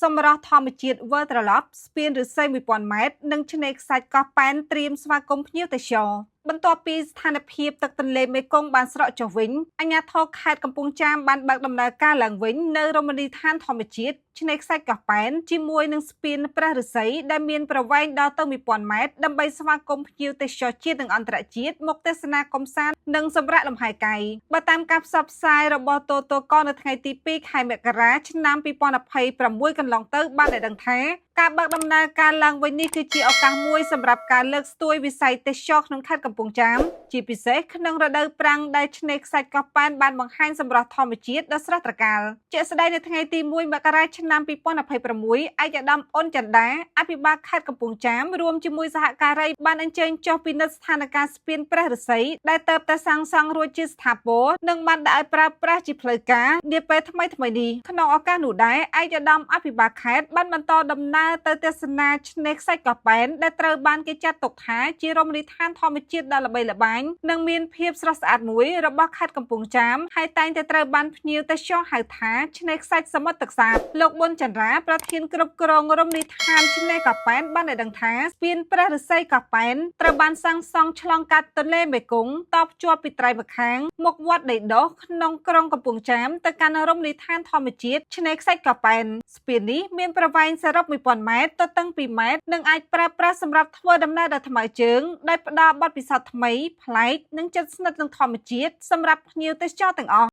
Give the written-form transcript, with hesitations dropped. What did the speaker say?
សម្រាប់ធម្មជាតិវិលត្រឡប់ស្ពានឫស្សី 1000 ម៉ែត្រនិងឆ្នេរខ្សាច់កោះប៉ែនត្រៀមស្វាគមន៍ភ្ញៀវទេសចរបន្ទាប់ពីស្ថានភាពទឹកទន្លេមេគង្គបានស្រកចុះវិញអាជ្ញាធរខេត្តកំពង់ចាមបានបើកដំណើរការឡើងវិញនៅរមណីយដ្ឋានធម្មជាតិឆ្នេរខ្សាច់កោះប៉ែនជាមួយនឹងស្ពានព្រះឫស្សីដែលមានប្រវែងដល់ទៅ 1000 ម៉ែត្រដើម្បីស្វាគមន៍ភ្ញៀវទេសចរជាតិនិងអន្តរជាតិមកទស្សនាកម្សាន្តនិងសម្រាកលំហែកាយបើតាមការផ្សព្វផ្សាយរបស់តតកនៅថ្ងៃទី2ខែមករាឆ្នាំ2026កន្លងទៅបានឲ្យដឹងថាការបើកដំណើរការឡើងវិញនេះគឺជាឱកាសមួយសម្រាប់ការលើកស្ទួយវិស័យទេសចរក្នុងខេត្តកំពង់ចាមជាពិសេសក្នុងរដូវប្រាំងដែលឆ្នេរខ្សាច់កោះប៉ែនបានបង្ហាញសម្រស់ធម្មជាតិដ៏ស្រស់ត្រកាលជាក់ស្ដែងនៅថ្ងៃទី1មករាឆ្នាំ2026ឯកឧត្តមអ៊ុនចន្ទាអភិបាលខេត្តកំពង់ចាមរួមជាមួយសហការីបានអញ្ជើញចុះពិនិត្យស្ថានភាពស្ពានព្រះឫស្សីដែលទើបតែសាងសង់រួចជាស្ថាពរនិងបានដាក់ឲ្យប្រើប្រាស់ជាផ្លូវការនាពេលថ្មីៗនេះក្នុងឱកាសនោះដែរឯកឧត្តមអភិបាលខេត្តបានបន្តដំណើរទៅទស្សនាឆ្នេរខ្សាច់កោះប៉ែនដែលត្រូវបានគេចាត់ទុកថាជារមណីយដ្ឋានធម្មជាតិដ៏ល្បីល្បាញនិងមានភាពស្រស់ស្អាតមួយរបស់ខេត្តកំពង់ចាមហើយតែងតែត្រូវបានភ្ញៀវទេសចរហៅថាឆ្នេរខ្សាច់សមុទ្រទឹកសាបលោកប៊ុនចន្ទរាប្រធានគ្រប់គ្រងរមណីយដ្ឋានឆ្នេរកោះប៉ែនបានឲ្យដឹងថាស្ពានព្រះឫស្សីកោះប៉ែនត្រូវបានសាងសង់ឆ្លងកាត់ទន្លេមេគង្គតភ្ជាប់ពីត្រៃម្ខាងមុខវត្តដីដោះក្នុងក្រុងកំពង់ចាមទៅកាន់រមណីយដ្ឋានធម្មជាតិឆ្នេរខ្សាច់កោះប៉ែនស្ពាននេះមានប្រវែងសរុប 1000 ម៉ែត្រទទឹង 2 ម៉ែត្រនិងអាចប្រើប្រាស់សម្រាប់ធ្វើដំណើរដោយថ្មើរជើងដោយផ្ដល់បទពិសោធន៍ថ្មីប្លែកនិងជិតស្និទ្ធនឹងធម្មជាតិសម្រាប់ភ្ញៀវទេសចរទាំងអស់